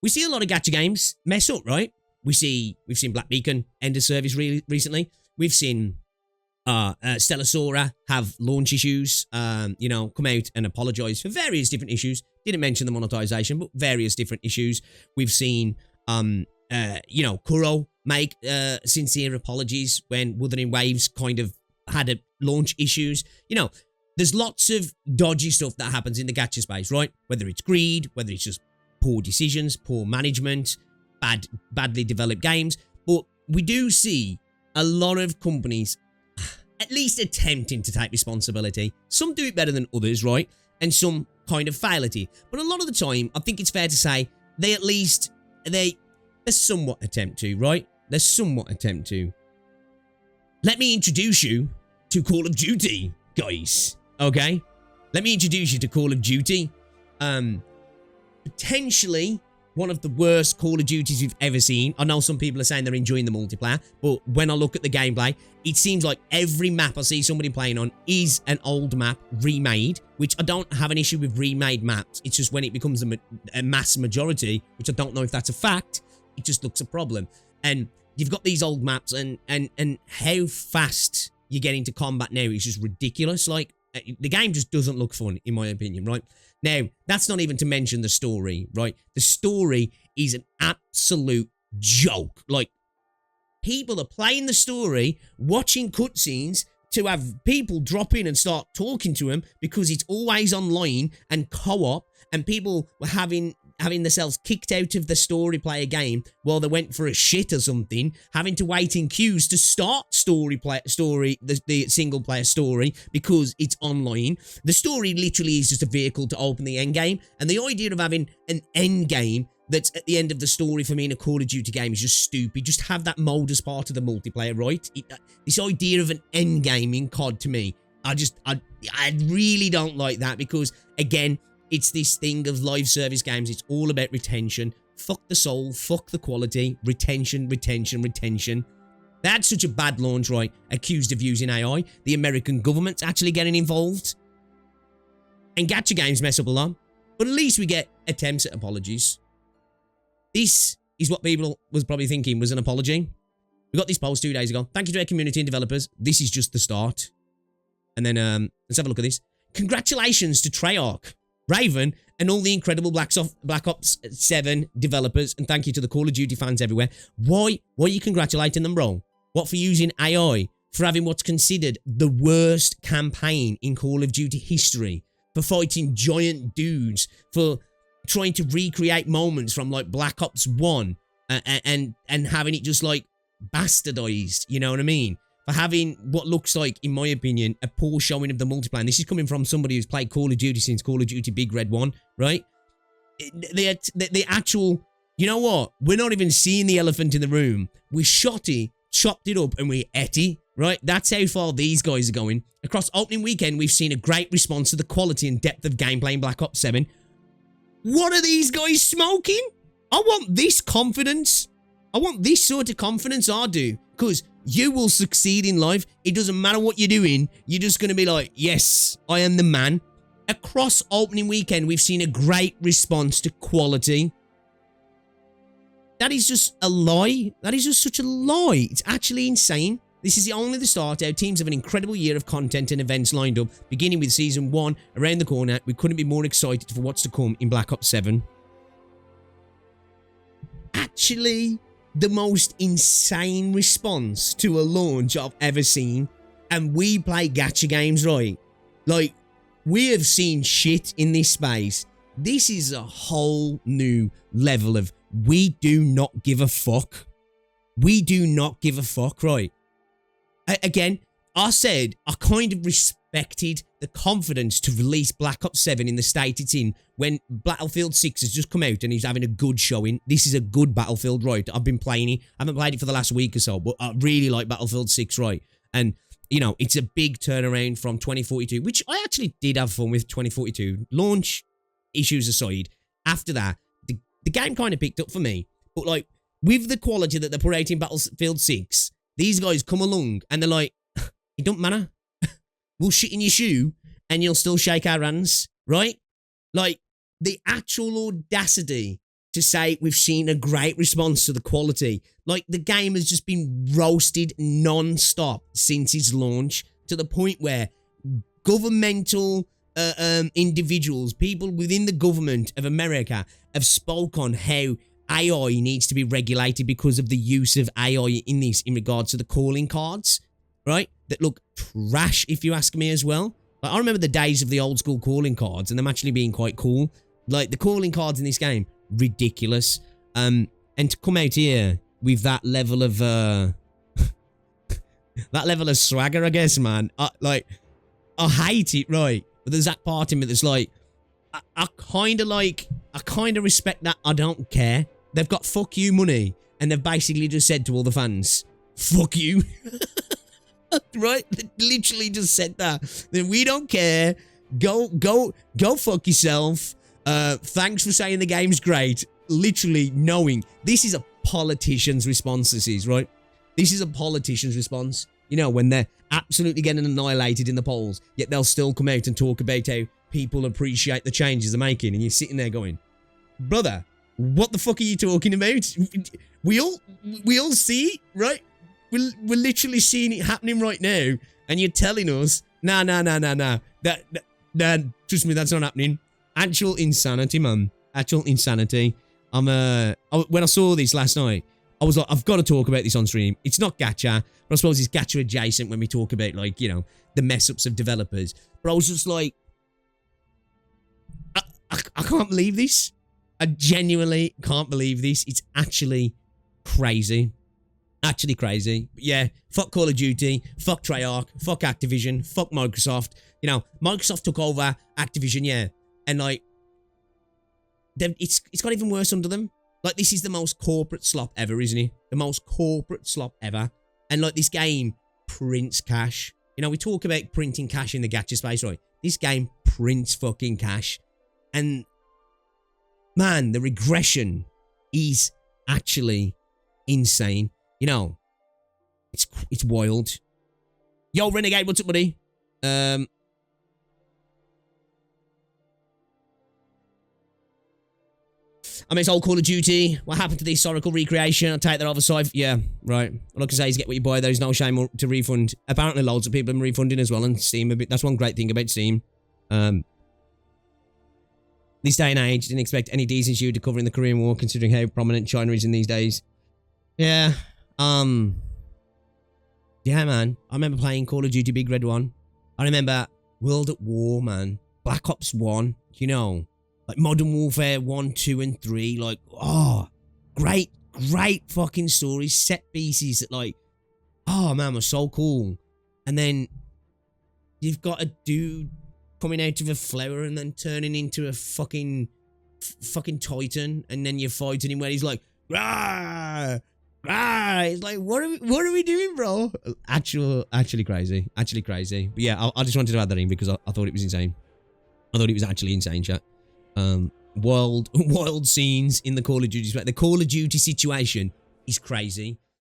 we see a lot of gacha games mess up, right? We've seen Black Beacon end of service recently. We've seen Stella Sora have launch issues, come out and apologize for various different issues. Didn't mention the monetization, but various different issues. We've seen, Kuro make sincere apologies when Wuthering Waves kind of had a launch issues. There's lots of dodgy stuff that happens in the gacha space, right? Whether it's greed, whether it's just poor decisions, poor management, badly developed games. But we do see a lot of companies at least attempting to take responsibility. Some do it better than others, right? And some kind of fail at it. But a lot of the time, I think it's fair to say they somewhat attempt to, right? They somewhat attempt to. Let me introduce you to Call of Duty, guys. Okay? Let me introduce you to Call of Duty. Potentially one of the worst Call of Duties we've ever seen. I know some people are saying they're enjoying the multiplayer, but when I look at the gameplay, it seems like every map I see somebody playing on is an old map remade, which I don't have an issue with remade maps. It's just when it becomes a mass majority, which I don't know if that's a fact, it just looks a problem. And you've got these old maps and how fast you get into combat now is just ridiculous. Like, the game just doesn't look fun, in my opinion, right? Now, that's not even to mention the story, right? The story is an absolute joke. Like, people are playing the story, watching cutscenes to have people drop in and start talking to them because it's always online and co-op, and people were having themselves kicked out of the story player game while they went for a shit or something, having to wait in queues to start the single player story because it's online. The story literally is just a vehicle to open the end game, and the idea of having an end game that's at the end of the story for me in a Call of Duty game is just stupid. Just have that mode as part of the multiplayer, right? This idea of an end game in COD, to me, I really don't like that, because again, it's this thing of live service games. It's all about retention. Fuck the soul. Fuck the quality. Retention. That's such a bad launch, right? Accused of using AI. The American government's actually getting involved. And gacha games mess up a lot. But at least we get attempts at apologies. This is what people was probably thinking was an apology. We got this post 2 days ago. Thank you to our community and developers. This is just the start. And then, let's have a look at this. Congratulations to Treyarch, Raven, and all the incredible Black Ops 7 developers, and thank you to the Call of Duty fans everywhere. Why are you congratulating them, bro? What, for using AI? For having what's considered the worst campaign in Call of Duty history? For fighting giant dudes? For trying to recreate moments from, like, Black Ops 1 and having it just, like, bastardized, you know what I mean? For having what looks like, in my opinion, a poor showing of the multiplayer. And this is coming from somebody who's played Call of Duty since Call of Duty Big Red 1, right? The actual, you know what? We're not even seeing the elephant in the room. We shot it, chopped it up, and we ate it, right? That's how far these guys are going. Across opening weekend, we've seen a great response to the quality and depth of gameplay in Black Ops 7. What are these guys smoking? I want this confidence. I want this sort of confidence, I do. Because you will succeed in life. It doesn't matter what you're doing. You're just going to be like, yes, I am the man. Across opening weekend, we've seen a great response to quality. That is just a lie. That is just such a lie. It's actually insane. This is only the start. Our teams have an incredible year of content and events lined up, beginning with Season 1 around the corner. We couldn't be more excited for what's to come in Black Ops 7. Actually, the most insane response to a launch I've ever seen. And we play gacha games, right? Like, we have seen shit in this space. This is a whole new level of we do not give a fuck. We do not give a fuck, right? Again, I said I kind of respected the confidence to release Black Ops 7 in the state it's in when Battlefield 6 has just come out and he's having a good showing. This is a good Battlefield, right? I've been playing it. I haven't played it for the last week or so, but I really like Battlefield 6, right? And, you know, it's a big turnaround from 2042, which I actually did have fun with 2042. Launch issues aside, after that, the game kind of picked up for me. But, like, with the quality that they put out in Battlefield 6, these guys come along and they're like, it don't matter. We'll shit in your shoe and you'll still shake our hands, right? Like, the actual audacity to say we've seen a great response to the quality. Like, the game has just been roasted non-stop since its launch, to the point where governmental individuals, people within the government of America, have spoke on how AI needs to be regulated because of the use of AI in this, in regards to the calling cards, right? That look trash, if you ask me as well. Like, I remember the days of the old school calling cards and them actually being quite cool. Like, the calling cards in this game, ridiculous. And to come out here with that level of that level of swagger, I guess, man. I hate it, right? But there's that part in me that's like, I kind of respect that. I don't care. They've got fuck you money, and they've basically just said to all the fans, fuck you. Right? They literally just said that. Then we don't care. Go fuck yourself. Thanks for saying the game's great. Literally knowing this is a politician's response, this is, right? This is a politician's response. You know, when they're absolutely getting annihilated in the polls, yet they'll still come out and talk about how people appreciate the changes they're making, and you're sitting there going, brother, what the fuck are you talking about? We all see it, right? We're literally seeing it happening right now, and you're telling us, nah. That trust me, that's not happening. Actual insanity, man. Actual insanity. When I saw this last night, I was like, I've got to talk about this on stream. It's not Gacha, but I suppose it's Gacha adjacent when we talk about, like, you know, the mess-ups of developers. But I was just like, I can't believe this. I genuinely can't believe this. It's actually crazy. Actually crazy. But yeah, fuck Call of Duty, fuck Treyarch, fuck Activision, fuck Microsoft. You know, Microsoft took over Activision, yeah. And, like, it's got even worse under them. Like, this is the most corporate slop ever, isn't it? The most corporate slop ever. And, like, this game prints cash. You know, we talk about printing cash in the gacha space, right? This game prints fucking cash. And, man, the regression is actually insane. You know, it's wild. Yo, Renegade, what's up, buddy? I mean, it's old Call of Duty. What happened to the historical recreation? I'll take that other side. Yeah, right. All I can say is get what you buy. There's no shame to refund. Apparently, loads of people have been refunding as well on Steam. That's one great thing about Steam. This day and age, didn't expect any decency to cover in the Korean War, considering how prominent China is in these days. Yeah. Yeah, man. I remember playing Call of Duty Big Red 1. I remember World at War, man. Black Ops 1, you know. Like Modern Warfare 1, 2, and 3. Like, oh, great fucking stories. Set pieces that, like, oh, man, were so cool. And then you've got a dude coming out of a flower and then turning into a fucking titan. And then you're fighting him where he's like, rah! Ah, it's like, what are we doing, bro? Actually crazy. Actually crazy. But yeah, I just wanted to add that in because I thought it was insane. I thought it was actually insane, chat. Wild scenes in the Call of Duty. The Call of Duty situation is crazy.